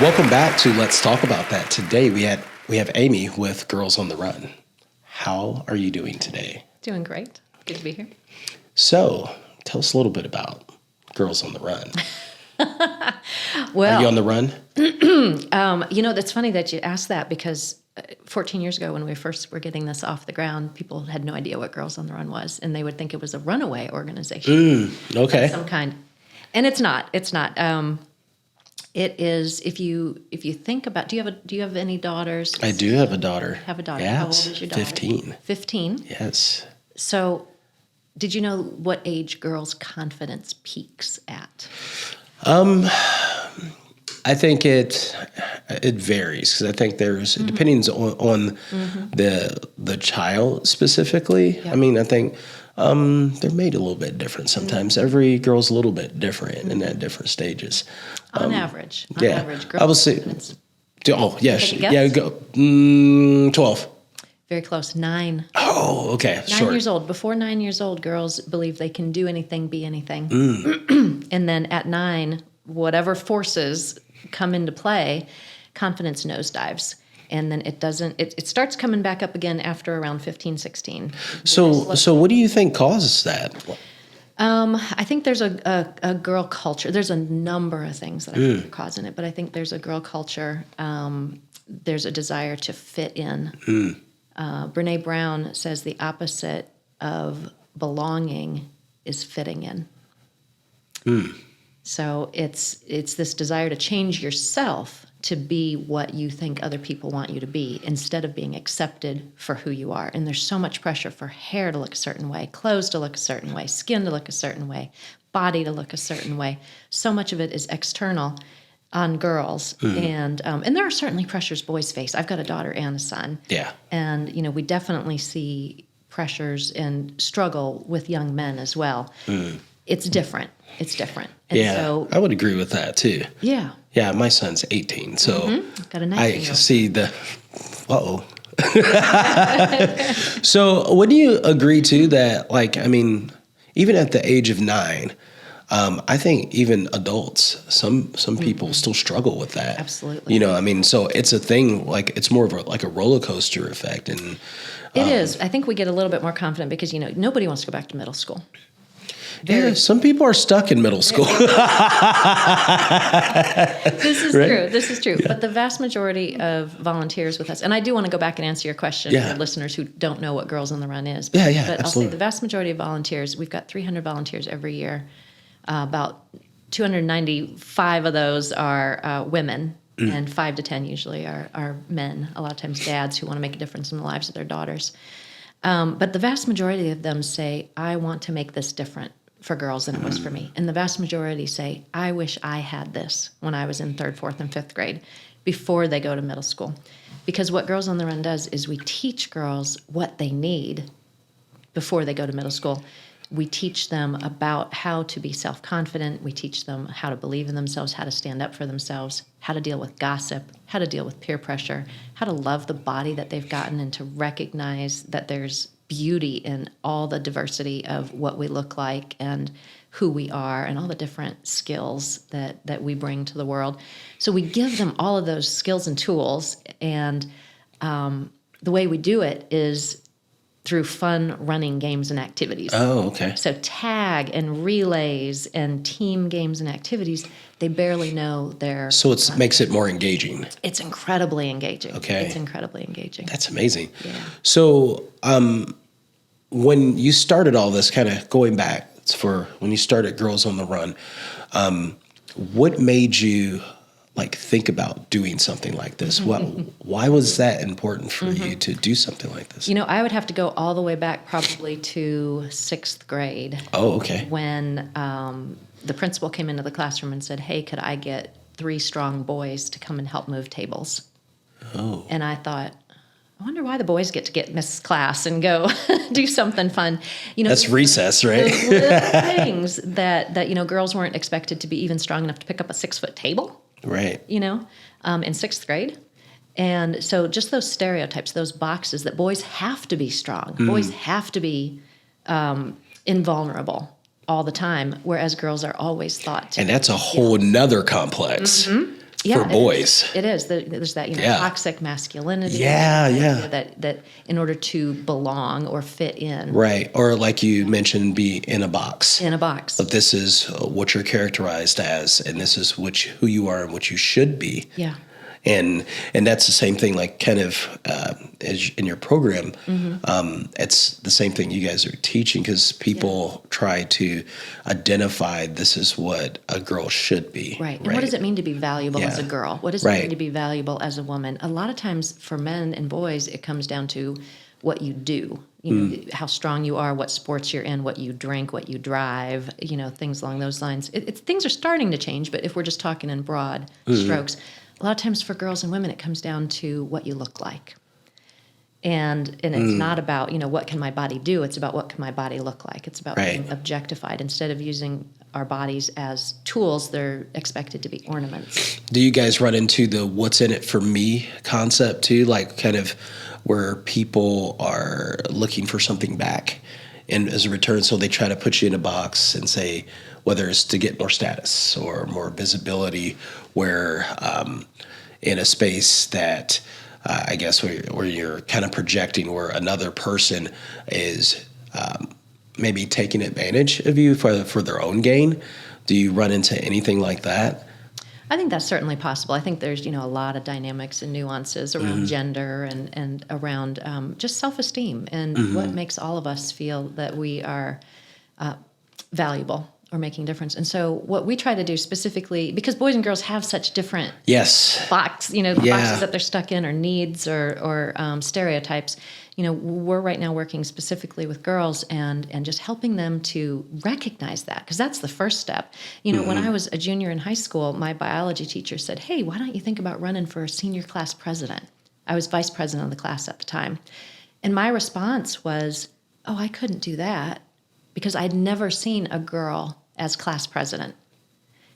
Welcome back to Let's Talk About That. Today we have Amy with Girls on the Run. How are you doing today? Doing great. Good to be here. So, tell us a little bit about Girls on the Run. Well, are you on the run? That's funny that you asked that because 14 years ago when we first were getting this off the ground, people had no idea what Girls on the Run was, and they would think it was a runaway organization. Okay. Of some kind. And it's not. It's not. It is, if you think about, do you have any daughters? I do have a daughter. Have a daughter. Yes. How old is your daughter? 15. 15? Yes. So did you know what age girls' confidence peaks at? I think it varies because I think it depends on the child specifically. Yep. I mean, I think they're made a little bit different sometimes. Every girl's a little bit different and at different stages. On average, girls' I would say. Oh, yes. Take a guess? Yeah, go. 12. Very close. 9. Oh, okay. 9 years old. Before 9 years old, girls believe they can do anything, be anything. And then at 9, whatever forces come into play, confidence nosedives. And then it starts coming back up again after around 15, 16. So what do you think causes that? I think there's a girl culture. There's a number of things that I think are causing it, but I think there's a girl culture. There's a desire to fit in. Brene Brown says the opposite of belonging is fitting in. So it's this desire to change yourself to be what you think other people want you to be instead of being accepted for who you are. And there's so much pressure for hair to look a certain way, clothes to look a certain way, skin to look a certain way, body to look a certain way. So much of it is external on girls. And there are certainly pressures boys face. I've got a daughter and a son. Yeah. And, we definitely see pressures and struggle with young men as well. It's different. It's different. And so, I would agree with that too. Yeah. Yeah, my son's 18, so Got a I 19-year-old. see the. So, would you agree too that, even at the age of 9, I think even adults, some people still struggle with that. Absolutely. So it's a thing. It's more of a roller coaster effect, and It is. I think we get a little bit more confident because, nobody wants to go back to middle school. yeah, some people are stuck in middle school. This is Right? true. This is true. Yeah. But the vast majority of volunteers with us, and I do want to go back and answer your question for listeners who don't know what Girls on the Run is. But absolutely. I'll say the vast majority of volunteers, we've got 300 volunteers every year. About 295 of those are women, and 5 to 10 usually are men, a lot of times dads who want to make a difference in the lives of their daughters. But the vast majority of them say, I want to make this different for girls than it was for me. And the vast majority say, I wish I had this when I was in 3rd, 4th, and 5th grade before they go to middle school. Because what Girls on the Run does is we teach girls what they need before they go to middle school. We teach them about how to be self-confident. We teach them how to believe in themselves, how to stand up for themselves, how to deal with gossip, how to deal with peer pressure, how to love the body that they've gotten and to recognize that there's beauty in all the diversity of what we look like and who we are and all the different skills that we bring to the world. So we give them all of those skills and tools, and the way we do it is through fun running games and activities. Oh, okay. So tag and relays and team games and activities, they barely know their... So it makes it more engaging. It's incredibly engaging. Okay. It's incredibly engaging. That's amazing. Yeah. So when you started all this, kind of going back for when you started Girls on the Run, what made you think about doing something like this? Why was that important for you to do something like this? I would have to go all the way back probably to 6th grade. Oh, okay. When the principal came into the classroom and said, hey, could I get 3 strong boys to come and help move tables? Oh. And I thought, I wonder why the boys get to get Miss Class and go do something fun. That's recess, right? The little things that girls weren't expected to be even strong enough to pick up a 6-foot table. Right. In 6th grade. And so just those stereotypes, those boxes that boys have to be strong, boys have to be invulnerable all the time, whereas girls are always thought to. And that's a whole nother complex. for boys. It is. There's that, Yeah. toxic masculinity. Yeah, yeah. That in order to belong or fit in. Right. Or like you mentioned, be in a box. In a box. But this is what you're characterized as, and this is who you are and what you should be. Yeah. And that's the same thing, like kind of as in your program. It's the same thing you guys are teaching, because people try to identify this is what a girl should be. Right. And what does it mean to be valuable as a girl? What does it mean to be valuable as a woman? A lot of times for men and boys, it comes down to what you do. How strong you are, what sports you're in, what you drink, what you drive, things along those lines. Things are starting to change, but if we're just talking in broad strokes, a lot of times for girls and women, it comes down to what you look like. And it's not about, what can my body do? It's about what can my body look like. It's about being objectified. Instead of using our bodies as tools, they're expected to be ornaments. Do you guys run into the what's in it for me concept too? Like kind of where people are looking for something back and as a return, so they try to put you in a box and say, whether it's to get more status or more visibility, where in a space that I guess where you're kind of projecting, where another person is maybe taking advantage of you for their own gain. Do you run into anything like that? I think that's certainly possible. I think there's, a lot of dynamics and nuances around gender and around just self-esteem and what makes all of us feel that we are valuable or making a difference. And so what we try to do specifically, because boys and girls have such different boxes that they're stuck in, or needs or stereotypes, we're right now working specifically with girls and just helping them to recognize that, because that's the first step. When I was a junior in high school, my biology teacher said, "Hey, why don't you think about running for senior class president?" I was vice president of the class at the time. And my response was, "Oh, I couldn't do that," because I'd never seen a girl as class president.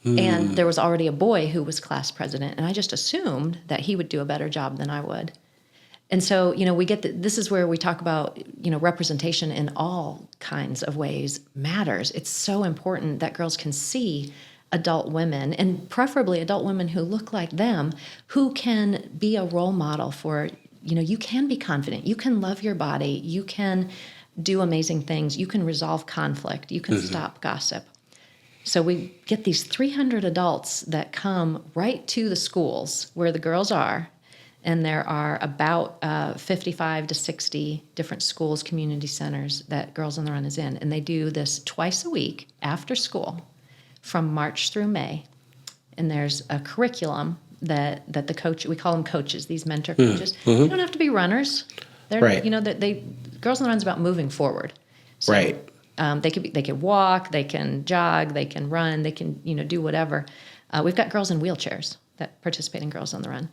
And there was already a boy who was class president, and I just assumed that he would do a better job than I would. And so, we get this is where we talk about, representation in all kinds of ways matters. It's so important that girls can see adult women, and preferably adult women who look like them, who can be a role model for, you can be confident, you can love your body, you can do amazing things, you can resolve conflict, you can stop gossip. So we get these 300 adults that come right to the schools where the girls are, and there are about 55 to 60 different schools, community centers that Girls on the Run is in, and they do this twice a week after school from March through May. And there's a curriculum that the coach, we call them coaches, these mentor coaches. They don't have to be runners. They're Girls on the Run is about moving forward. So, they could walk, they can jog, they can run, they can do whatever. We've got girls in wheelchairs that participate in Girls on the Run.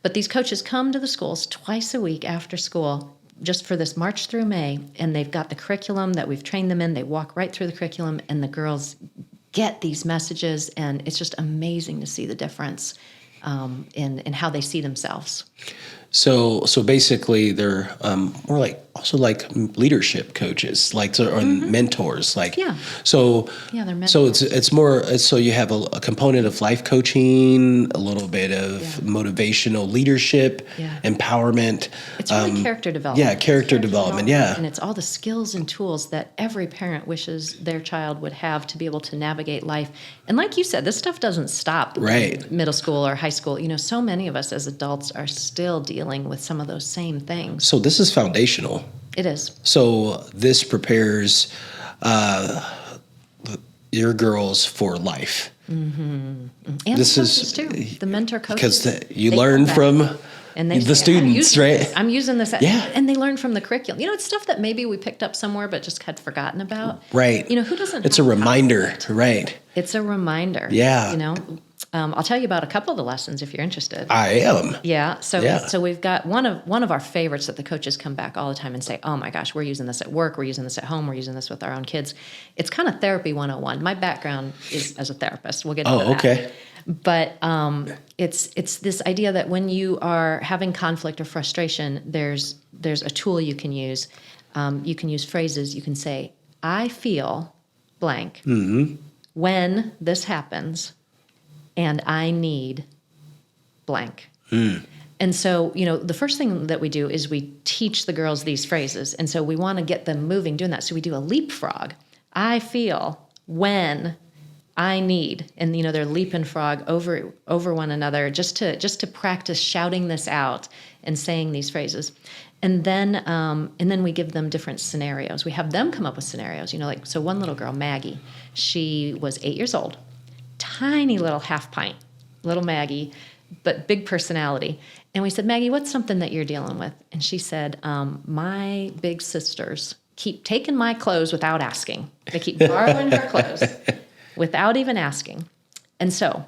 But these coaches come to the schools twice a week after school just for this March through May, and they've got the curriculum that we've trained them in. They walk right through the curriculum, and the girls get these messages, and it's just amazing to see the difference in how they see themselves. So basically, they're more like leadership coaches, or mentors, they're mentors. So it's more. So you have a component of life coaching, a little bit of motivational leadership, empowerment. It's really character development. Yeah, character development. Yeah, and it's all the skills and tools that every parent wishes their child would have to be able to navigate life. And like you said, this stuff doesn't stop in middle school or high school. So many of us as adults are still dealing with some of those same things. So this is foundational. It is. So this prepares your girls for life. And this the coaches too. The mentor coaches. Because you learn from and they the students, right? I'm using this. And they learn from the curriculum. It's stuff that maybe we picked up somewhere but just had forgotten about. Right. Who doesn't? It's a reminder, right? It's a reminder. Yeah. I'll tell you about a couple of the lessons if you're interested. I am. Yeah. So we've got one of our favorites that the coaches come back all the time and say, "Oh my gosh, we're using this at work, we're using this at home, we're using this with our own kids." It's kind of therapy 101. My background is as a therapist. We'll get into that. Oh, okay. But it's this idea that when you are having conflict or frustration, there's a tool you can use. You can use phrases. You can say, "I feel blank when this happens, and I need blank. And so, the first thing that we do is we teach the girls these phrases. And so we want to get them moving doing that. So we do a leapfrog. I feel, when, I need. And, they're leap and frog over one another just to practice shouting this out and saying these phrases. And then we give them different scenarios. We have them come up with scenarios, so one little girl, Maggie, she was 8 years old, tiny little half pint, little Maggie, but big personality. And we said, Maggie, what's something that you're dealing with? And she said, my big sisters keep taking my clothes without asking. They keep borrowing her clothes without even asking. And so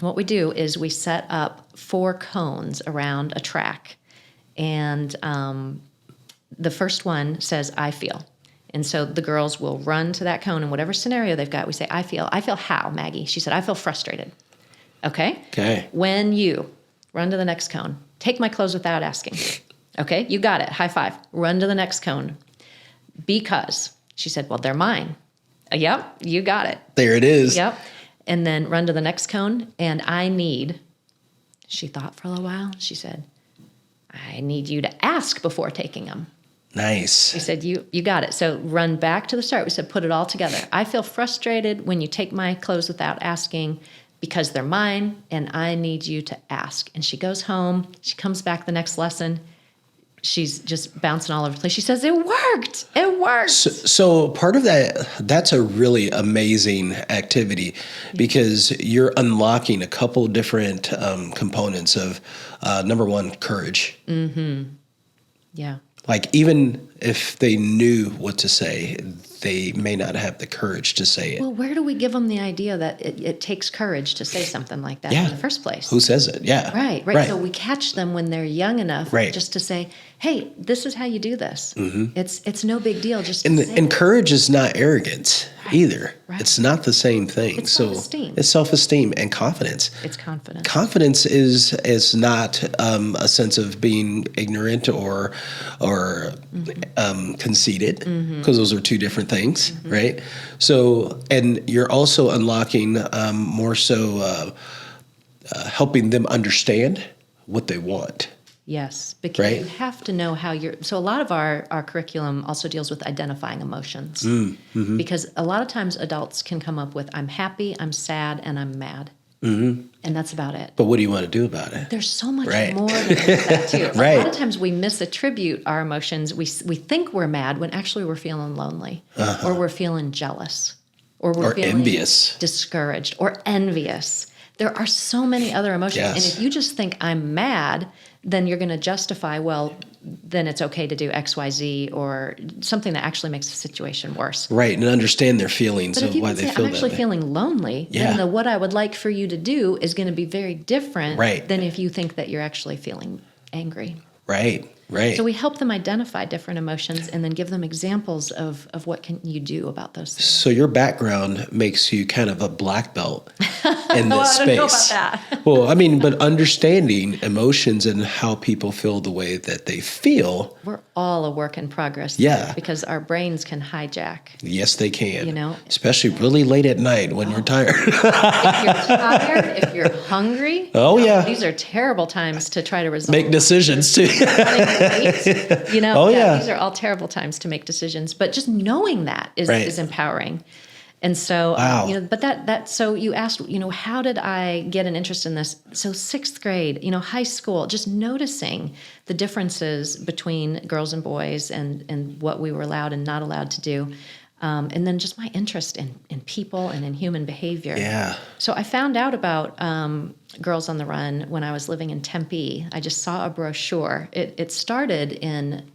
what we do is we set up 4 cones around a track. And the first one says, I feel. And so the girls will run to that cone, and whatever scenario they've got, we say, I feel. I feel how, Maggie? She said, I feel frustrated. Okay. When you run to the next cone, take my clothes without asking. Okay, you got it. High five. Run to the next cone. Because. She said, well, they're mine. Yep, you got it. There it is. Yep. And then run to the next cone, and I need. She thought for a little while. She said, I need you to ask before taking them. Nice. We said, you got it. So run back to the start. We said, put it all together. I feel frustrated when you take my clothes without asking because they're mine, and I need you to ask. And she goes home. She comes back the next lesson. She's just bouncing all over the place. She says, it worked. It worked. So part of that's a really amazing activity because you're unlocking a couple different components of, number one, courage. Mm-hmm. Yeah. Like even if they knew what to say, they may not have the courage to say it. Well, where do we give them the idea that it takes courage to say something like that in the first place? Who says it? Yeah. Right. So we catch them when they're young enough just to say, hey, this is how you do this. Mm-hmm. It's no big deal. Just and courage is not arrogance either. Right. It's not the same thing. It's self-esteem. It's self-esteem and confidence. It's confidence. Confidence is not a sense of being ignorant or conceited, because those are two different things, right? So, and you're also unlocking more so helping them understand what they want. Yes, because you have to know how so a lot of our curriculum also deals with identifying emotions. Mm-hmm. Because a lot of times adults can come up with, I'm happy, I'm sad, and I'm mad. Mm-hmm. And that's about it. But what do you want to do about it? There's so much more than that, too. Right. A lot of times we misattribute our emotions. We think we're mad when actually we're feeling lonely, or we're feeling jealous, or we're feeling envious, discouraged, or envious. There are so many other emotions. Yes. And if you just think I'm mad, then you're going to justify, well, then it's okay to do X, Y, Z, or something that actually makes the situation worse. Right, and understand their feelings of why they feel that way. I'm actually feeling lonely, then what I would like for you to do is going to be very different than if you think that you're actually feeling angry. Right. So we help them identify different emotions and then give them examples of what can you do about those things. So your background makes you kind of a black belt in this space. I don't know about that. Well, I mean, but understanding emotions and how people feel the way that they feel. We're all a work in progress. Yeah. Because our brains can hijack. Yes, they can. Especially really late at night when you're tired. If you're tired, if you're hungry. These are terrible times to try to resolve. Make decisions too. These are all terrible times to make decisions. But just knowing that is empowering. And so, so you asked, how did I get an interest in this? So 6th grade, high school, just noticing the differences between girls and boys and what we were allowed and not allowed to do. And then just my interest in people and in human behavior. Yeah. So I found out about Girls on the Run when I was living in Tempe. I just saw a brochure. It started in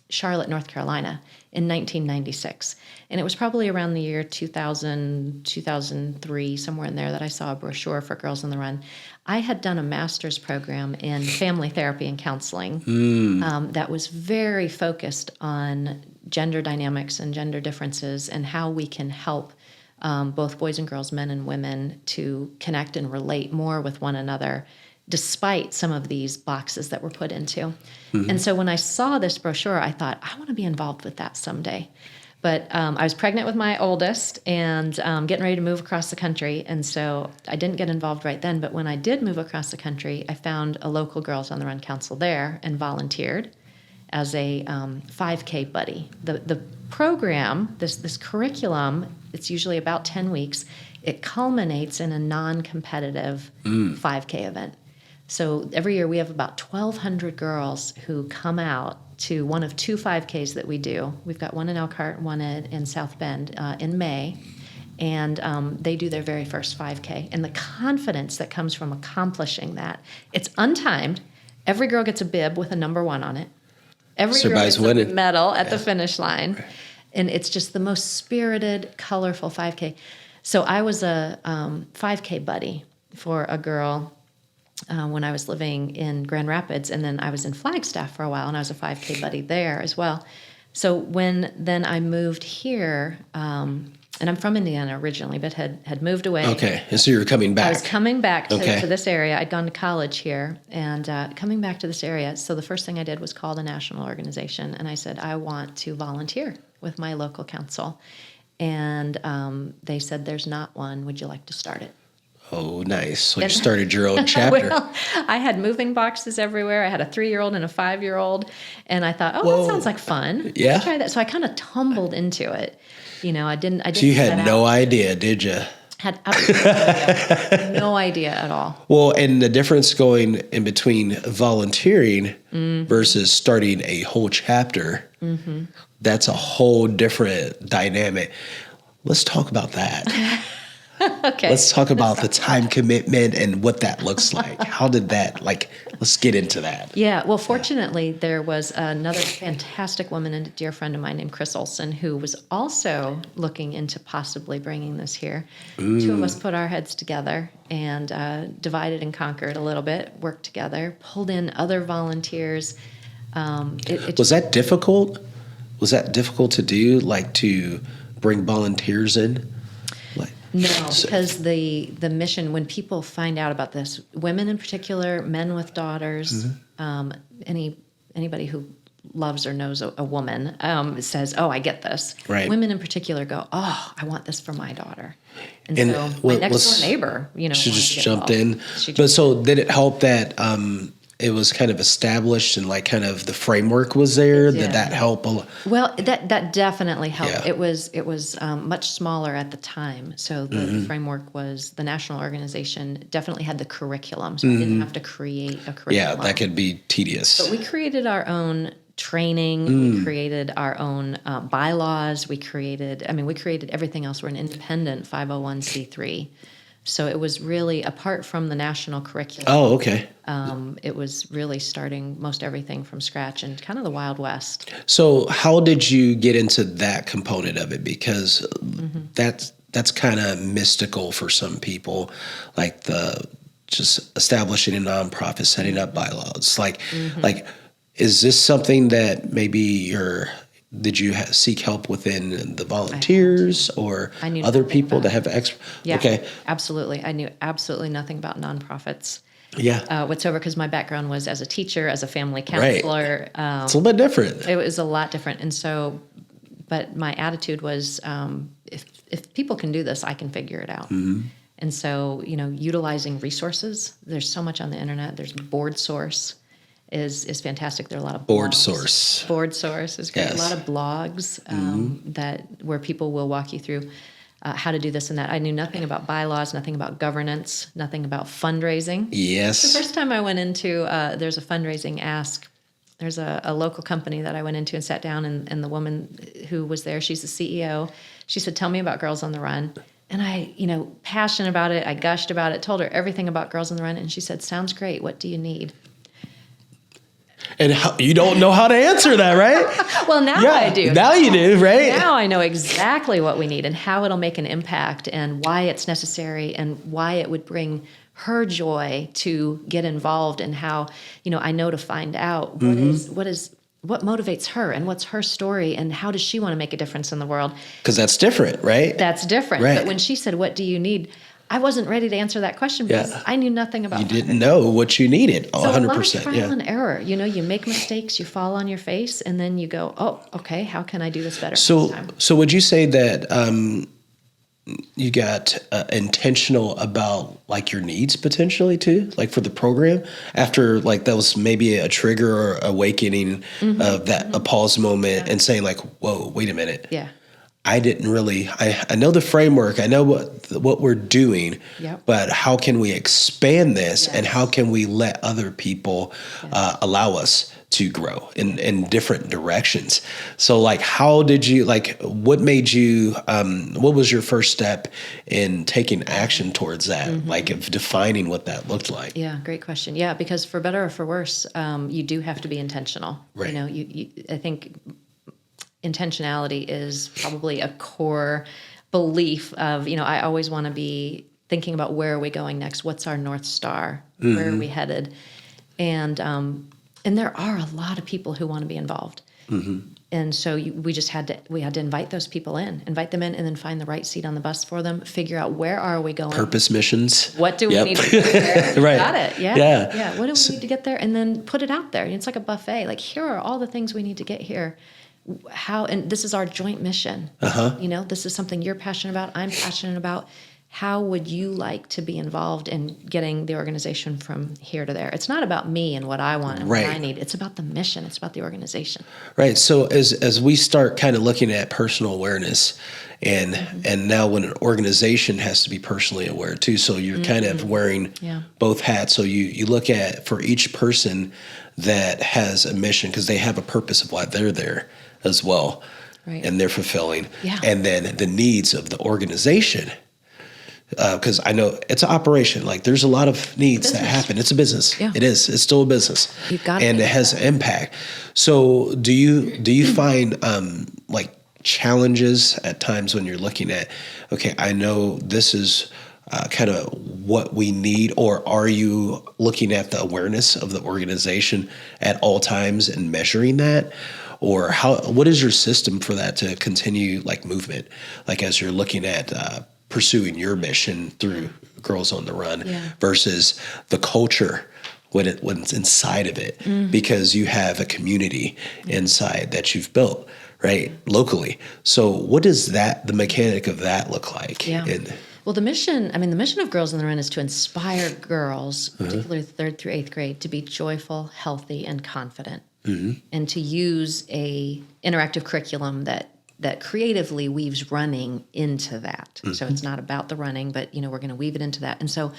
Charlotte, North Carolina in 1996. And it was probably around the year 2000, 2003, somewhere in there, that I saw a brochure for Girls on the Run. I had done a master's program in family therapy and counseling that was very focused on gender dynamics and gender differences and how we can help both boys and girls, men and women, to connect and relate more with one another despite some of these boxes that we're put into. Mm-hmm. And so when I saw this brochure, I thought, I want to be involved with that someday. But I was pregnant with my oldest and getting ready to move across the country. And so I didn't get involved right then. But when I did move across the country, I found a local Girls on the Run council there and volunteered as a 5K buddy. The program, this curriculum, it's usually about 10 weeks. It culminates in a non-competitive 5K event. So every year we have about 1,200 girls who come out to one of 2 5Ks that we do. We've got one in Elkhart, one in South Bend in May. And they do their very first 5K. And the confidence that comes from accomplishing that, it's untimed. Every girl gets a bib with a number 1 on it. Every girl gets a medal at the finish line. Right. And it's just the most spirited, colorful 5K. So I was a 5K buddy for a girl when I was living in Grand Rapids, and then I was in Flagstaff for a while, and I was a 5K buddy there as well. So when then I moved here, and I'm from Indiana originally, but had moved away. Okay, and so you were coming back. I was coming back to this area. I'd gone to college here, and coming back to this area. So the first thing I did was call the national organization, and I said, I want to volunteer with my local council. And they said, there's not one. Would you like to start it? Oh, nice. So you started your own chapter. Well, I had moving boxes everywhere. I had a 3-year-old and a 5-year-old. And I thought, that sounds like fun. Yeah. Let's try that. So I kind of tumbled into it. I didn't. So you had no idea, did you? Had absolutely no idea at all. Well, and the difference going in between volunteering versus starting a whole chapter, that's a whole different dynamic. Let's talk about that. Okay. Let's talk about the time commitment and what that looks like. How did that, let's get into that. Yeah. Well, fortunately, there was another fantastic woman and a dear friend of mine named Chris Olson who was also looking into possibly bringing this here. 2 of us put our heads together and divided and conquered a little bit, worked together, pulled in other volunteers. Was that difficult? Was that difficult to do, to bring volunteers in? No, because the mission, when people find out about this, women in particular, men with daughters, anybody who loves or knows a woman says, I get this. Right. Women in particular go, I want this for my daughter. And so my next door neighbor, she just jumped in. But so did it help that it was kind of established and kind of the framework was there? Did that help? Well, that definitely helped. Yeah. It was much smaller at the time. So the framework was the national organization definitely had the curriculum. So we didn't have to create a curriculum. Yeah, that could be tedious. But we created our own training. We created our own bylaws. We created everything else. We're an independent 501c3. So it was really, apart from the national curriculum. Oh, okay. It was really starting most everything from scratch and kind of the Wild West. So how did you get into that component of it? Because that's kind of mystical for some people, just establishing a nonprofit, setting up bylaws. Is this something that maybe did you seek help within the volunteers or other people that have Yeah, okay. Absolutely. I knew absolutely nothing about nonprofits. Yeah. Whatsoever, because my background was as a teacher, as a family counselor. Right. It's a little bit different. It was a lot different. And so, but my attitude was, if people can do this, I can figure it out. Mm-hmm. And so, utilizing resources, there's so much on the internet. There's BoardSource. Is fantastic. There are a lot of blogs. BoardSource is great. Yes. A lot of blogs where people will walk you through how to do this and that. I knew nothing about bylaws, nothing about governance, nothing about fundraising. Yes. The first time I went into, there's a fundraising ask. There's a local company that I went into and sat down, and the woman who was there, she's the CEO. She said, "Tell me about Girls on the Run." And I, passionate about it. I gushed about it, told her everything about Girls on the Run, and she said, "Sounds great. What do you need?" And you don't know how to answer that, right? Well, now I do. Now you do, right? Now I know exactly what we need and how it'll make an impact and why it's necessary and why it would bring her joy to get involved and how, I know to find out what motivates her and what's her story and how does she want to make a difference in the world. Because that's different, right? That's different. Right. But when she said, "What do you need?" I wasn't ready to answer that question because I knew nothing about You running. didn't know what you needed. So 100%. a lot of trial Yeah. and error. You know, you make mistakes, you fall on your face, and then you go, oh, okay, how can I do this better next time? So would you say that you got intentional about like your needs potentially too, like for the program after like that was maybe a trigger or awakening of that a pause moment and saying like, whoa, wait a minute. Yeah. I didn't really, I know the framework, I know what we're doing, Yep. but how can we expand this and Yes. how can we let other people allow us to grow in different directions? So like, how did you, like, what made you, what was your first step in taking action towards that? Like of defining what that looked like? Yeah, great question. Yeah, because for better or for worse, you do have to be intentional. Right. You know, I think intentionality is probably a core belief of, you know, I always want to be thinking about where are we going next? What's our North Star? Where are we headed? And there are a lot of people who want to be involved. And so we had to invite those people in, invite them in, and then find the right seat on the bus for them, figure out where are we going? Purpose missions. What do we need to get there? Right. Got it. Yeah. Yeah. Yeah. What do we need to get there? And then put it out there. It's like a buffet. Like, here are all the things we need to get here. And this is our joint mission. You know, this is something you're passionate about. I'm passionate about. How would you like to be involved in getting the organization from here to there? It's not about me and what I want and what I need. It's about the mission. It's about the organization. Right. So as we start kind of looking at personal awareness and now when an organization has to be personally aware too. So you're kind of wearing both hats. So you look at for each person that has a mission because they have a purpose of why they're there as well. Right. And they're fulfilling. Yeah. And then the needs of the organization. Because I know it's an operation. Like there's a lot of needs that happen. It's a business. Yeah. It is. It's still a business. You've got to and it has an impact. So do you find like challenges at times when you're looking at, okay, I know this is kind of what we need, or are you looking at the awareness of the organization at all times and measuring that? Or what is your system for that to continue like movement? Like as you're looking at pursuing your mission through Girls on the Run versus the culture when it's inside of it, because you have a community inside that you've built, right, locally. So what does the mechanic of that look like? Yeah. Well, the mission of Girls on the Run is to inspire girls, particularly 3rd through 8th grade, to be joyful, healthy, and confident, and to use a interactive curriculum that creatively weaves running into that. So it's not about the running, but we're going to weave it into that. And so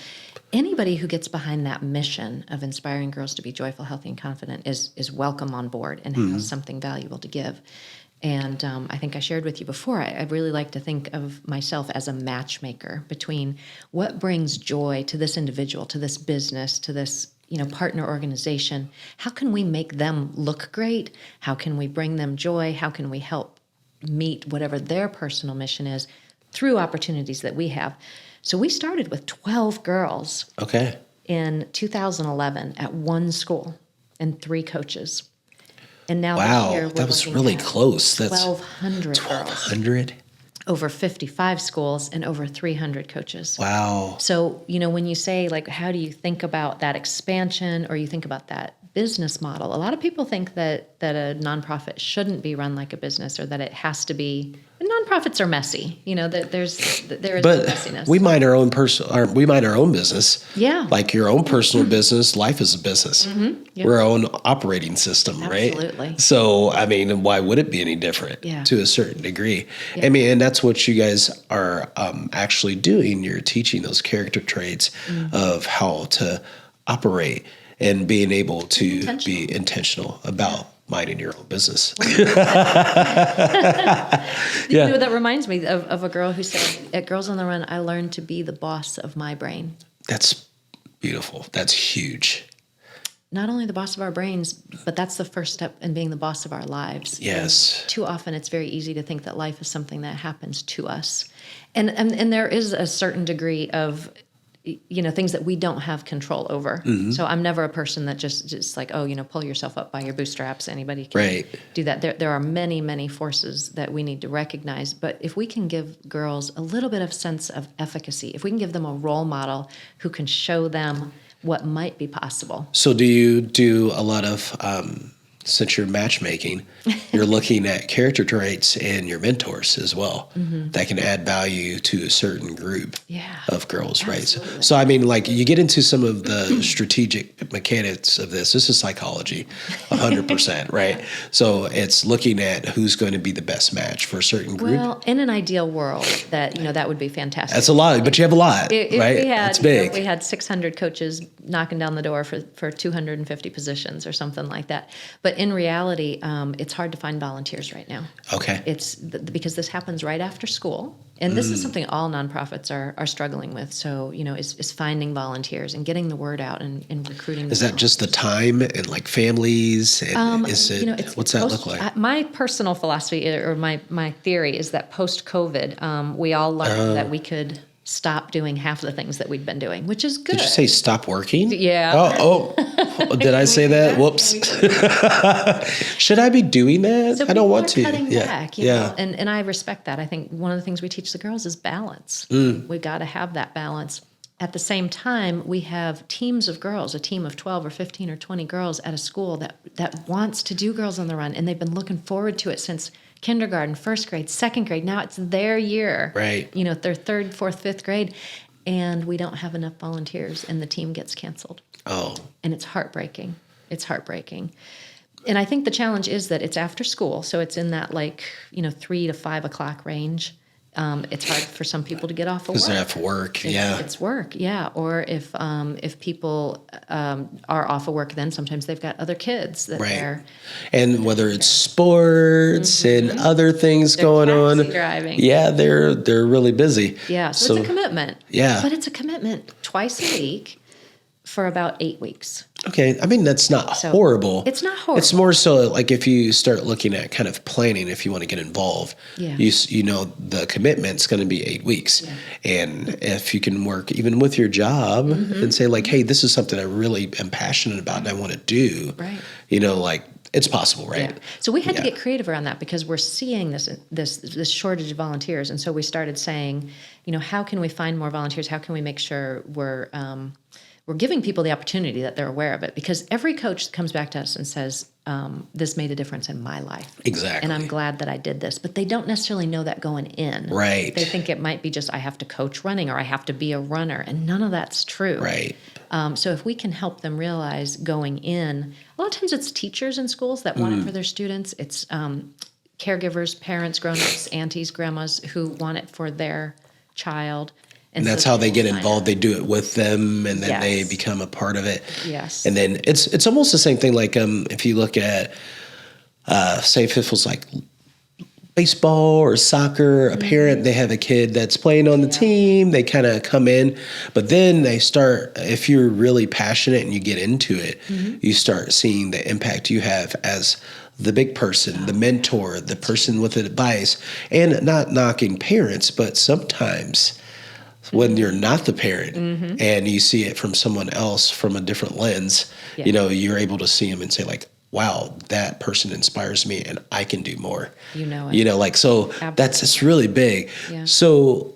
anybody who gets behind that mission of inspiring girls to be joyful, healthy, and confident is welcome on board and has something valuable to give. And I think I shared with you before, I really like to think of myself as a matchmaker between what brings joy to this individual, to this business, to this partner organization. How can we make them look great? How can we bring them joy? How can we help meet whatever their personal mission is through opportunities that we have? So we started with 12 girls in 2011 at one school and 3 coaches. And now this year, that was really close. That's 1,200 girls. 1,200? Over 55 schools and over 300 coaches. Wow. So, when you say, like, how do you think about that expansion or you think about that business model? A lot of people think that a nonprofit shouldn't be run like a business, or that it has to be. And nonprofits are messy, that there is messiness. We mind our own business. Yeah. Like your own personal business, life is a business. Yeah. We're our own operating system, right? Absolutely. So, why would it be any different to a certain degree? Yeah. And that's what you guys are actually doing. You're teaching those character traits of how to operate and being able to be intentional about minding your own business. That reminds me of a girl who said, at Girls on the Run, I learned to be the boss of my brain. That's beautiful. That's huge. Not only the boss of our brains, but that's the first step in being the boss of our lives. Yes. And too often it's very easy to think that life is something that happens to us. And there is a certain degree of things that we don't have control over. So I'm never a person that just like, pull yourself up by your bootstraps. Anybody can do that. There are many, many forces that we need to recognize. But if we can give girls a little bit of sense of efficacy, if we can give them a role model who can show them what might be possible. So do you do a lot of, since you're matchmaking, you're looking at character traits in your mentors as well that can add value to a certain group of girls, absolutely. right? So, I mean, like you get into some of the strategic mechanics of this. This is psychology, 100%, right? So it's looking at who's going to be the best match for a certain group. Well, in an ideal world, that would be fantastic. That's a lot, but you have a lot, right? That's big. We had 600 coaches knocking down the door for 250 positions or something like that. But in reality, it's hard to find volunteers right now. Okay. It's because this happens right after school. And this is something all nonprofits are struggling with. So, is finding volunteers and getting the word out and recruiting. Is that just the time and like families? And what's that look like? My personal philosophy or my theory is that post-COVID, we all learned that we could stop doing half the things that we'd been doing, which is good. Did you say stop working? Yeah. Oh, did I say that? Whoops. Should I be doing that? So I don't want to. Cutting back, you yeah. know, and I respect that. I think one of the things we teach the girls is balance. We got to have that balance. At the same time, we have teams of girls, a team of 12 or 15 or 20 girls at a school that wants to do Girls on the Run, and they've been looking forward to it since kindergarten, first grade, second grade. Now it's their year. Right. Their third, fourth, fifth grade, and we don't have enough volunteers, and the team gets canceled. Oh. And it's heartbreaking. It's heartbreaking. And I think the challenge is that it's after school, so it's in that 3 to 5 o'clock range. It's hard for some people to get off of work. Because they have to work, It's work, yeah. Or if people are off of work, then sometimes they've got other kids that they're... And whether it's sports and other things going on. Driving. Yeah, they're really busy. Yeah, so it's a commitment. Yeah. But it's a commitment twice a week for about 8 weeks. Okay, I mean, that's not horrible. It's not horrible. It's more so like if you start looking at kind of planning, if you want to get involved, the commitment's going to be 8 weeks. Yeah. And if you can work even with your job and say like, hey, this is something I really am passionate about and I want to do, it's possible, right? Yeah. So we had to get creative around that because we're seeing this shortage of volunteers. And so we started saying, how can we find more volunteers? How can we make sure we're giving people the opportunity that they're aware of it? Because every coach comes back to us and says, this made a difference in my life. Exactly. And I'm glad that I did this. But they don't necessarily know that going in. Right. They think it might be just, I have to coach running or I have to be a runner. And none of that's true. Right. So if we can help them realize going in, a lot of times it's teachers in schools that want it for their students. It's caregivers, parents, grown-ups, aunties, grandmas who want it for their child. And that's how they get involved. They do it with them, and then they become a part of it. Yes. And then it's almost the same thing. Like if you look at, say, if it was like baseball or soccer, a parent, they have a kid that's playing on the team. They kind of come in, but then they start. If you're really passionate and you get into it, you start seeing the impact you have as the big person, the mentor, the person with the advice, and not knocking parents, but sometimes when you're not the parent and you see it from someone else from a different lens, you're able to see them and say like, wow, that person inspires me and I can do more. It's really big. Yeah. So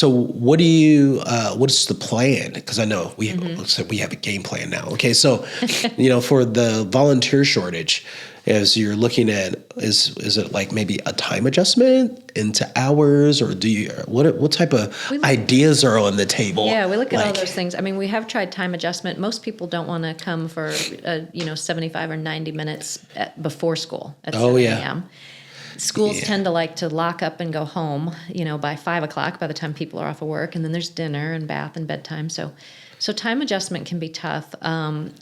what do you, what's the plan? Because I know we have a game plan now. Okay. So, for the volunteer shortage, as you're looking at, is it like maybe a time adjustment into hours, or do you what type of ideas are on the table? Yeah, we look at all those things. I mean, we have tried time adjustment. Most people don't want to come for 75 or 90 minutes before school at 7 a.m. Schools tend to like to lock up and go home, by 5 o'clock by the time people are off of work, and then there's dinner and bath and bedtime. So time adjustment can be tough.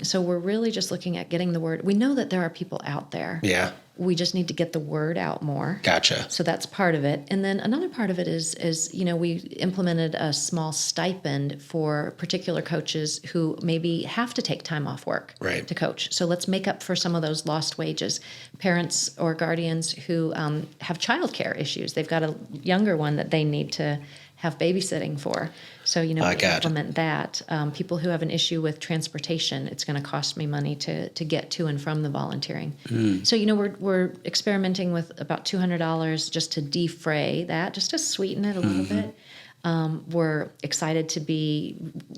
So we're really just looking at getting the word. We know that there are people out there. Yeah. We just need to get the word out more. Gotcha. So that's part of it. And then another part of it is we implemented a small stipend for particular coaches who maybe have to take time off work to coach. So let's make up for some of those lost wages. Parents or guardians who have childcare issues. They've got a younger one that they need to have babysitting for. So, we implement that. People who have an issue with transportation, it's going to cost me money to get to and from the volunteering. So, we're experimenting with about $200 just to defray that, just to sweeten it a little bit. We're excited to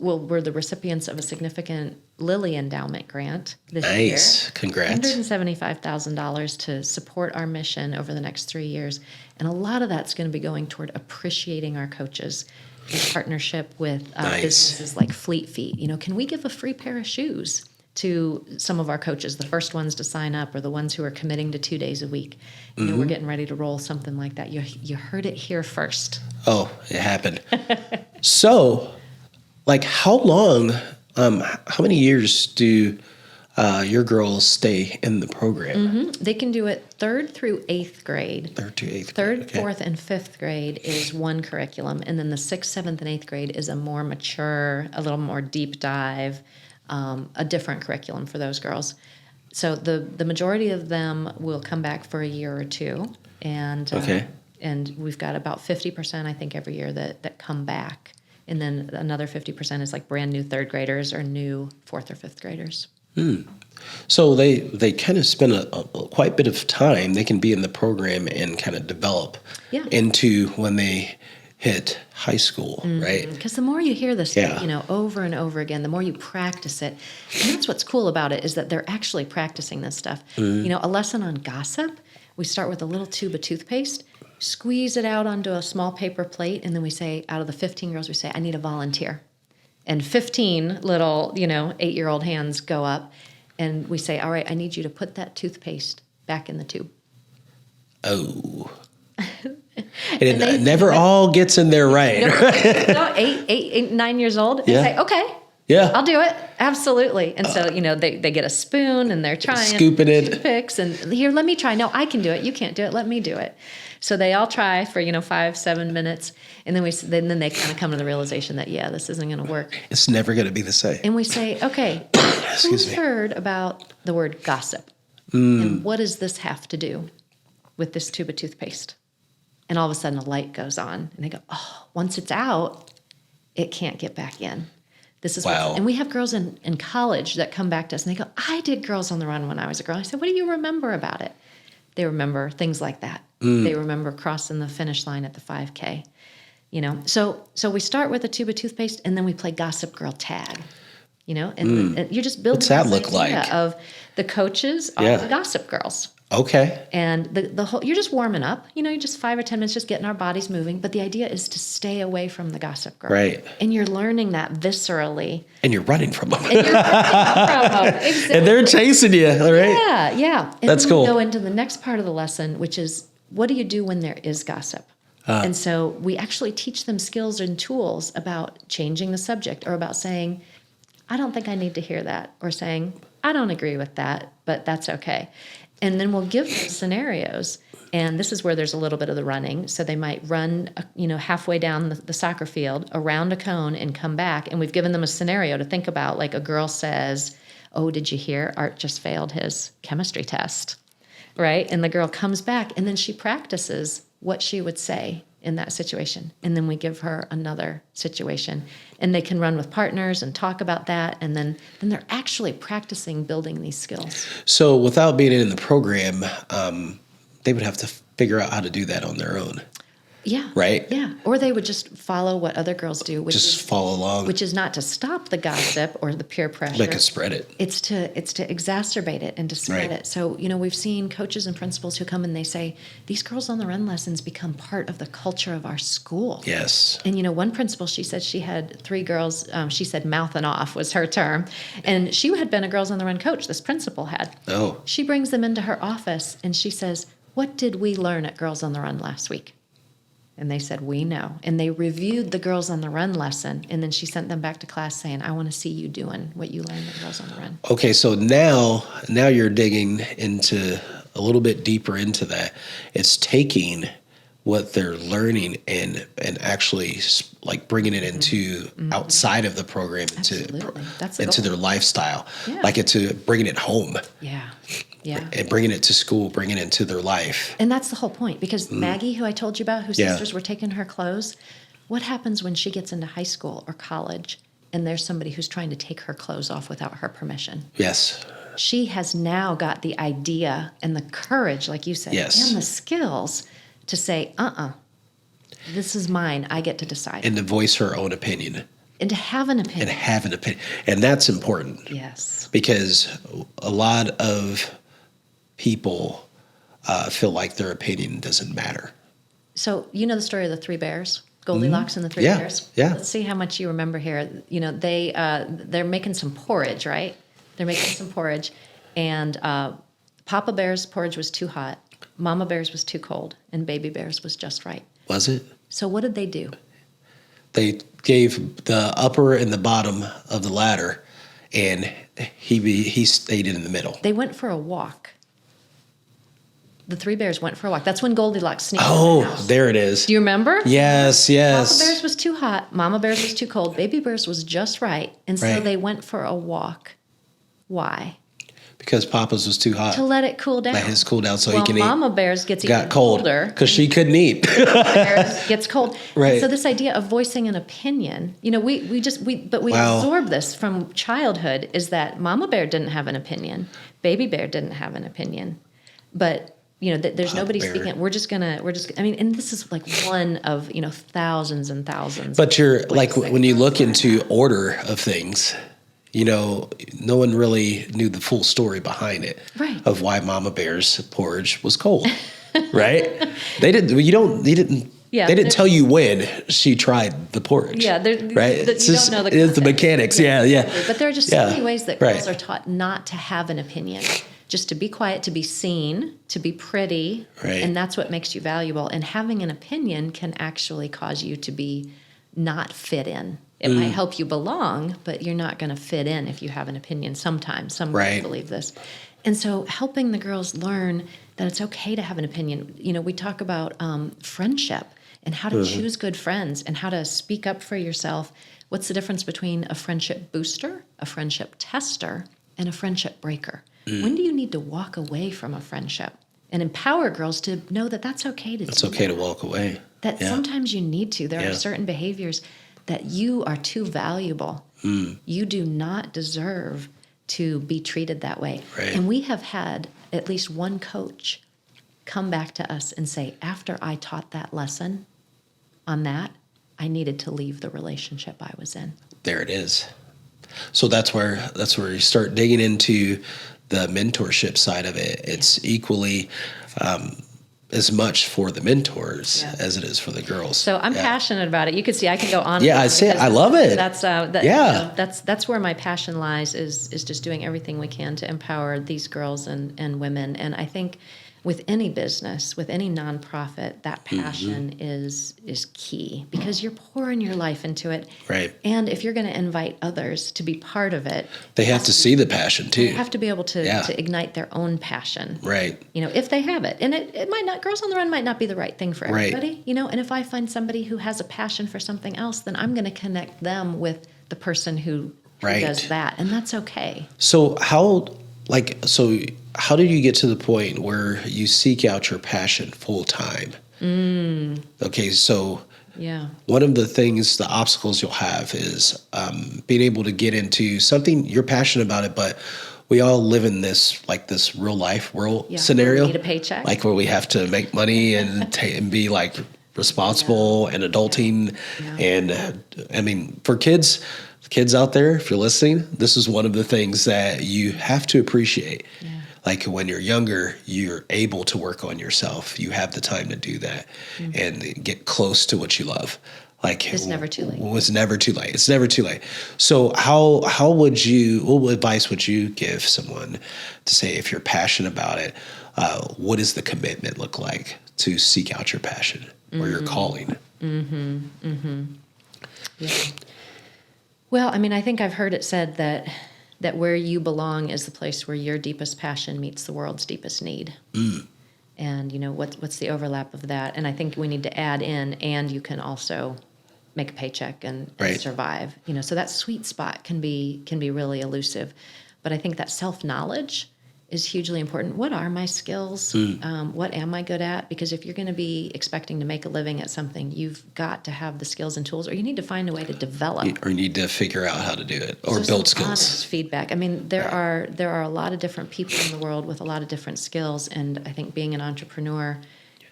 we're the recipients of a significant Lilly Endowment grant this year. Nice. Congrats. $175,000 to support our mission over the next 3 years. And a lot of that's going to be going toward appreciating our coaches in partnership with businesses like Fleet Feet. Can we give a free pair of shoes to some of our coaches, the first ones to sign up or the ones who are committing to 2 days a week? We're getting ready to roll something like that. You heard it here first. Oh, it happened. So, how long, how many years do your girls stay in the program? They can do it 3rd through 8th grade. 3rd to 8th 3rd, grade. Okay. 4th, and 5th grade is one curriculum. And then the 6th, 7th, and 8th grade is a more mature, a little more deep dive, a different curriculum for those girls. So the majority of them will come back for a year or two. And and we've got about 50%, I think, every year that come back. And then another 50% is like brand new 3rd graders or new 4th or 5th graders. So they kind of spend a quite bit of time. They can be in the program and kind of develop into when they hit high school, right? Because the more you hear this, over and over again, the more you practice it. And that's what's cool about it, is that they're actually practicing this stuff. A lesson on gossip, we start with a little tube of toothpaste, squeeze it out onto a small paper plate, and then we say, out of the 15 girls, we say, I need a volunteer. And 15 little, 8-year-old hands go up, and we say, all right, I need you to put that toothpaste back in the tube. Oh. And it never all gets in there right. 8, 9 years old, and say, okay, I'll do it. Absolutely. And so, they get a spoon and they're trying. Scooping it. Toothpicks, and here, let me try. No, I can do it. You can't do it. Let me do it. So they all try for, 5-7 minutes. And then they kind of come to the realization that, this isn't going to work. It's never going to be the same. And we say, okay, who's heard about the word gossip? And what does this have to do with this tube of toothpaste? And all of a sudden a light goes on and they go, oh, once it's out, it can't get back in. This is wow. And we have girls in college that come back to us and they go, I did Girls on the Run when I was a girl. I said, what do you remember about it? They remember things like that. They remember crossing the finish line at the 5K. So we start with a tube of toothpaste and then we play Gossip Girl tag. And you're just building. What's that look like? Of the coaches are the Gossip Girls. Okay. And the whole, you're just warming up, you're just 5 or 10 minutes, just getting our bodies moving. But the idea is to stay away from the Gossip Girl. Right. And you're learning that viscerally. And you're running from them. Exactly. And they're chasing you, right? Yeah. And that's then cool. We go into the next part of the lesson, which is, what do you do when there is gossip? And so we actually teach them skills and tools about changing the subject, or about saying, I don't think I need to hear that, or saying, I don't agree with that, but that's okay. And then we'll give them scenarios, and this is where there's a little bit of the running. So they might run, halfway down the soccer field around a cone and come back, and we've given them a scenario to think about. Like a girl says, oh, did you hear Art just failed his chemistry test, right? And the girl comes back, and then she practices what she would say in that situation. And then we give her another situation, and they can run with partners and talk about that. And then they're actually practicing building these skills. So without being in the program, they would have to figure out how to do that on their own. Yeah. Right? Yeah. Or they would just follow what other girls do. Follow along. Which is not to stop the gossip or the peer pressure. They can spread it. It's to exacerbate it and to spread it. So, we've seen coaches and principals who come and they say, these Girls on the Run lessons become part of the culture of our school. Yes. And, one principal, she said she had 3 girls, she said mouthing off was her term. And she had been a Girls on the Run coach, this principal had. Oh. She brings them into her office and she says, what did we learn at Girls on the Run last week? And they said, we know. And they reviewed the Girls on the Run lesson. And then she sent them back to class saying, I want to see you doing what you learned at Girls on the Run. Okay, so now you're digging into a little bit deeper into that. It's taking what they're learning and actually like bringing it into outside of the program, into their lifestyle, like into bringing it home. Yeah. And bringing it to school, bringing it into their life. And that's the whole point, because Maggie, who I told you about, whose sisters were taking her clothes, What happens when she gets into high school or college and there's somebody who's trying to take her clothes off without her permission? Yes. She has now got the idea and the courage, like you said, Yes. and the skills to say, this is mine. I get to decide. And to voice her own opinion. And to have an opinion. And that's important. Yes. Because a lot of people feel like their opinion doesn't matter. So you know the story of the three bears? Goldilocks and the three bears? Yeah. Let's see how much you remember here. You know, they're making some porridge, right? They're making some porridge. And Papa Bear's porridge was too hot. Mama Bear's was too cold. And Baby Bear's was just right. Was it? So what did they do? They gave the upper and the bottom of the ladder, and he stayed in the middle. They went for a walk. The three bears went for a walk. That's when Goldilocks sneaked in the house. There it is. Do you remember? Yes. Papa Bear's was too hot. Mama Bear's was too cold. Baby Bear's was just right. And so they went for a walk. Why? Because Papa's was too hot. To let it cool down. Let his cool down so he can eat. Mama Bear's gets even cold colder. because she couldn't eat. Bears gets cold. Right. And so this idea of voicing an opinion, you know, we absorb this from childhood, is that Mama Bear didn't have an opinion. Baby Bear didn't have an opinion. But you know, there's nobody speaking. And this is like one of, you know, thousands and thousands. But you're like, when you look into order of things, you know, no one really knew the full story behind it. Right. Of why Mama Bear's porridge was cold. Right? They didn't tell you when she tried the porridge. Yeah, right. You don't know the context. It's the mechanics. Yeah. But there are just so many ways that girls Right. are taught not to have an opinion. Just to be quiet, to be seen, to be pretty, Right. and that's what makes you valuable. And having an opinion can actually cause you to be not fit in. It might help you belong, but you're not going to fit in if you have an opinion sometimes. Some girls believe this. And so helping the girls learn that it's okay to have an opinion. You know, we talk about friendship and how to choose good friends and how to speak up for yourself. What's the difference between a friendship booster, a friendship tester, and a friendship breaker? When do you need to walk away from a friendship? And empower girls to know that that's okay to do. It's okay to walk away. That sometimes you need to. There are certain behaviors that you are too valuable. You do not deserve to be treated that way. Right. And we have had at least one coach come back to us and say, after I taught that lesson on that, I needed to leave the relationship I was in. There it is. So that's where you start digging into the mentorship side of it. It's equally as much for the mentors as it is for the girls. So I'm passionate about it. You can see I can go on. Yeah, I see it. I love it. That's you know, that's where my passion lies. Is just doing everything we can to empower these girls and women. And I think with any business, with any nonprofit, that passion is key, because you're pouring your life into it. Right. And if you're going to invite others to be part of it, They have to see the passion too. they have to be able to ignite their own passion. Right. You know, if they have it. And it might not, Girls on the Run might not be the right thing for Right. everybody, you know, and if I find somebody who has a passion for something else, then I'm going to connect them with the person who does that. And that's okay. So how did you get to the point where you seek out your passion full time? Okay, so one of the obstacles you'll have is being able to get into something you're passionate about it, but we all live in this real life world scenario. We need a paycheck. Like where we have to make money and be like responsible and adulting. And I mean, for kids out there, if you're listening, this is one of the things that you have to appreciate. Like when you're younger, you're able to work on yourself. You have the time to do that and get close to what you love. Like it's never too late. It's never too late. It's never too late. So what advice would you give someone to say, if you're passionate about it, what does the commitment look like to seek out your passion or your calling? Yeah. Well, I mean, I think I've heard it said that where you belong is the place where your deepest passion meets the world's deepest need. And, you know, what's the overlap of that? And I think we need to add in, and you can also make a paycheck and survive. You know, so that sweet spot can be really elusive. But I think that self-knowledge is hugely important. What are my skills? What am I good at? Because if you're going to be expecting to make a living at something, you've got to have the skills and tools, or you need to find a way to develop. Or you need to figure out how to do it or So build some skills. honest feedback. I mean, there are a lot of different people in the world with a lot of different skills, and I think being an entrepreneur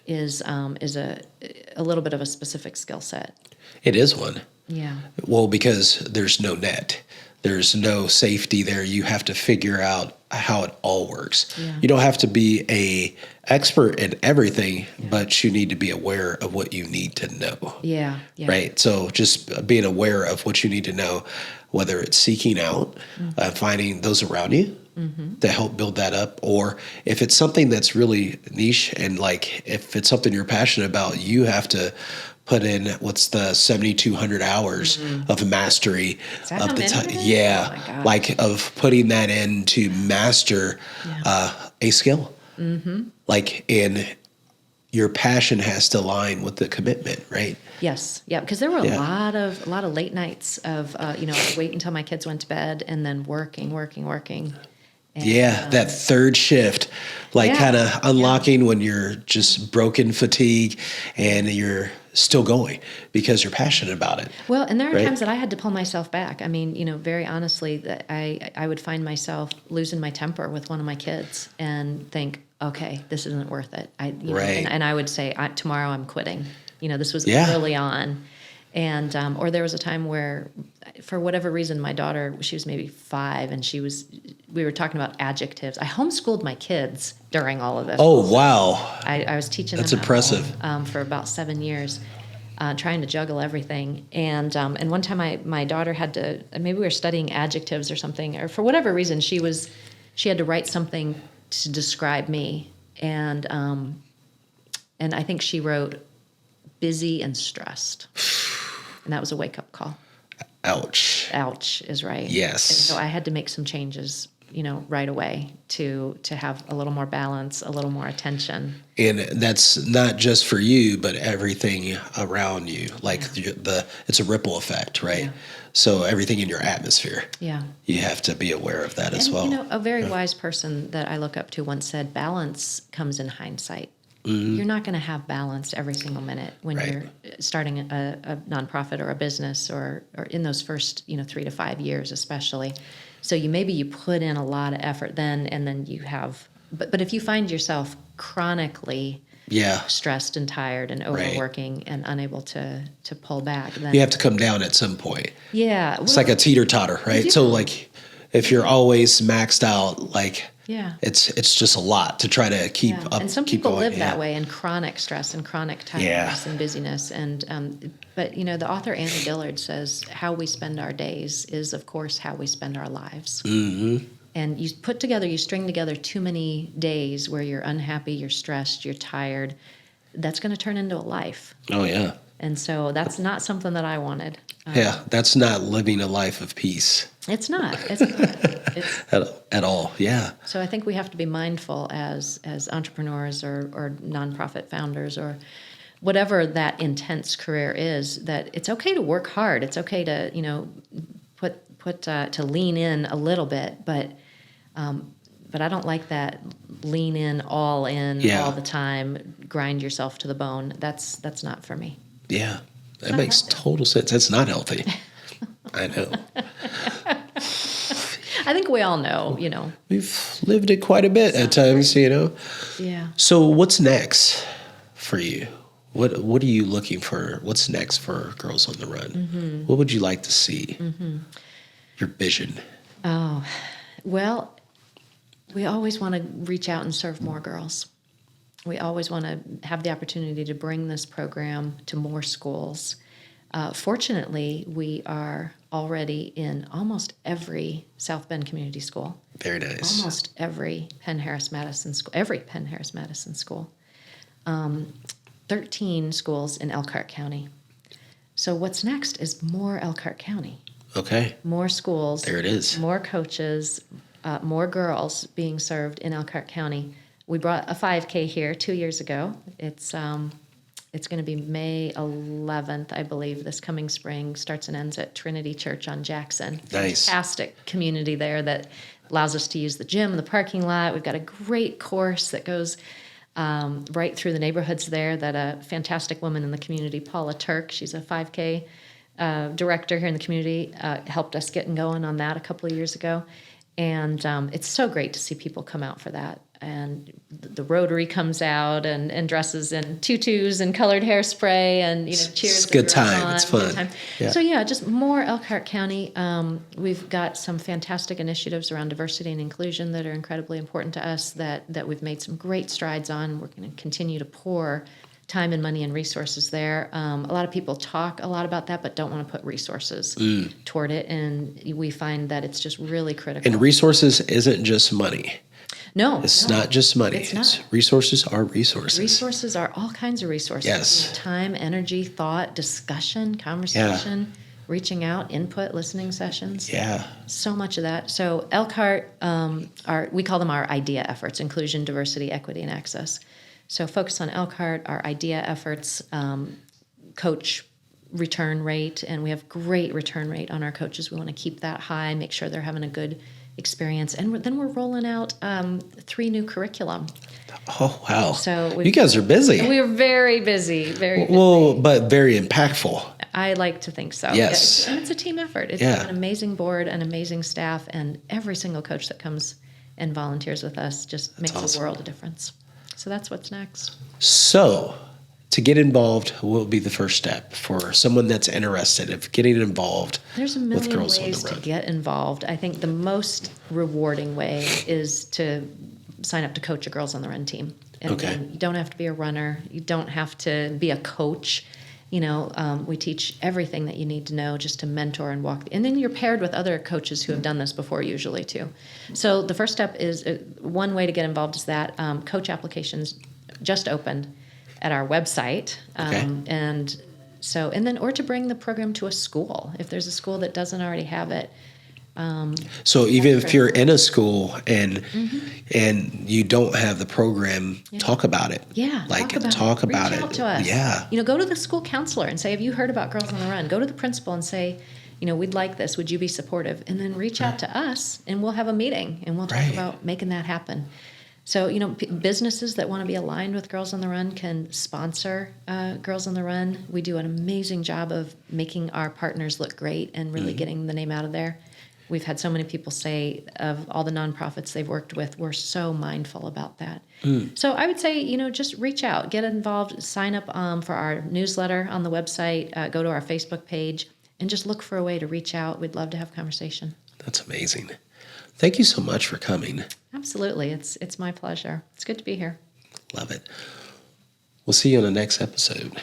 is a little bit of a specific skill set. It is one. Yeah. Well, because there's no net. There's no safety there. You have to figure out how it all works. Yeah. You don't have to be a expert in everything, but you need to be aware of what you need to know. Yeah. Right. So just being aware of what you need to know, whether it's seeking out, finding those around you to help build that up, or if it's something that's really niche and like if it's something you're passionate about, you have to put in what's the 7,200 hours of mastery Is that of how the many time. it is? Yeah, Oh my gosh. like of putting that in to master a skill. Like, and your passion has to align with the commitment, right? Yes. Yeah. Because there were a lot of late nights of I'd wait until my kids went to bed and then working. And, That third shift, like kind of unlocking when you're just broken fatigue and you're still going because you're passionate about it. Well, and there are right? times that I had to pull myself back. I mean, very honestly, that I would find myself losing my temper with one of my kids and think, okay, this isn't worth it. And I would say, tomorrow I'm quitting. This was early on. And, or there was a time where, for whatever reason, my daughter, she was maybe 5, and we were talking about adjectives. I homeschooled my kids during all of this. Oh, wow. I was teaching them. That's impressive. For about 7 years, trying to juggle everything. And one time my daughter had to, maybe we were studying adjectives or something, or for whatever reason, she had to write something to describe me. And I think she wrote busy and stressed. And that was a wake-up call. Ouch. Ouch is right. Yes. And so I had to make some changes, right away to have a little more balance, a little more attention. And that's not just for you, but everything around you. Like it's a ripple effect, right? Yeah. So everything in your atmosphere. Yeah. You have to be aware of that as well. A very wise person that I look up to once said, balance comes in hindsight. You're not going to have balance every single minute when you're starting a nonprofit or a business or in those first 3 to 5 years especially. So you put in a lot of effort then, and then you have. But if you find yourself chronically stressed and tired and overworking and unable to pull back, then you have to come down at some point. Yeah, It's like a teeter-totter, right? So like if you're always maxed out, like it's just a lot to try to keep up. And some keep people going. live that way in chronic stress and chronic tiredness and busyness. And but the author Annie Dillard says how we spend our days is of course how we spend our lives. Mm-hmm. And you string together too many days where you're unhappy, you're stressed, you're tired. That's going to turn into a life. Oh yeah. And so that's not something that I wanted. That's not living a life of peace. It's not. It's at all. Yeah. So I think we have to be mindful as entrepreneurs or nonprofit founders or whatever that intense career is, that it's okay to work hard. It's okay to to lean in a little bit, but I don't like that lean in all the time, grind yourself to the bone. That's not for me. Yeah, that makes total sense. That's not healthy. I know. I think we all know, We've lived it quite a bit at times, Yeah. So what's next for you? What are you looking for? What's next for Girls on the Run? Mm-hmm. What would you like to see? Mm-hmm. Your vision. Oh, well, we always want to reach out and serve more girls. We always want to have the opportunity to bring this program to more schools. Fortunately, we are already in almost every South Bend community school. Very nice. Almost every Penn Harris Madison school. 13 schools in Elkhart County. So what's next is more Elkhart County. Okay. More schools. There it is. More coaches, more girls being served in Elkhart County. We brought a 5K here 2 years ago. It's going to be May 11th, I believe, this coming spring. Starts and ends at Trinity Church on Jackson. Nice. Fantastic community there that allows us to use the gym, the parking lot. We've got a great course that goes right through the neighborhoods there that a fantastic woman in the community, Paula Turk, she's a 5K director here in the community, helped us get going on that a couple of years ago. And it's so great to see people come out for that. And the Rotary comes out and dresses in tutus and colored hairspray and cheers. It's a good time. It's fun. Good time. Yeah. So yeah, just more Elkhart County. We've got some fantastic initiatives around diversity and inclusion that are incredibly important to us that we've made some great strides on. We're going to continue to pour time and money and resources there. A lot of people talk a lot about that, but don't want to put resources toward it. And we find that it's just really critical. And resources isn't just money. No. It's not just money. It's not. Resources are resources. Resources are all kinds of resources. Yes. Time, energy, thought, discussion, conversation, reaching out, input, listening sessions. Yeah. So much of that. So Elkhart, we call them our IDEA efforts, inclusion, diversity, equity, and access. So focus on Elkhart, our IDEA efforts, coach return rate, and we have great return rate on our coaches. We want to keep that high, make sure they're having a good experience. And then we're rolling out 3 new curriculum. Oh, wow. So you guys are busy. We're very busy, very busy. Well, but very impactful. I like to think so. Yes. And it's a team effort. It's an amazing board, an amazing staff, and every single coach that comes and volunteers with us just makes a world of difference. So that's what's next. So to get involved, what will be the first step for someone that's interested in getting involved There's a with million Girls on ways the to Run? get involved. I think the most rewarding way is to sign up to coach a Girls on the Run team. And you don't have to be a runner. You don't have to be a coach. We teach everything that you need to know just to mentor and walk. And then you're paired with other coaches who have done this before usually too. So the first step is one way to get involved is that coach applications just opened at our website. Or to bring the program to a school if there's a school that doesn't already have it. So even if you're in a school and you don't have the program, talk about it. Yeah, talk about it. Reach out to us. Yeah. Go to the school counselor and say, have you heard about Girls on the Run? Go to the principal and say, we'd like this. Would you be supportive? And then reach out to us and we'll have a meeting and we'll talk about making that happen. So, businesses that want to be aligned with Girls on the Run can sponsor Girls on the Run. We do an amazing job of making our partners look great and really getting the name out of there. We've had so many people say of all the nonprofits they've worked with, we're so mindful about that. So I would say, just reach out, get involved, sign up for our newsletter on the website, go to our Facebook page, and just look for a way to reach out. We'd love to have a conversation. That's amazing. Thank you so much for coming. Absolutely. It's my pleasure. It's good to be here. Love it. We'll see you on the next episode.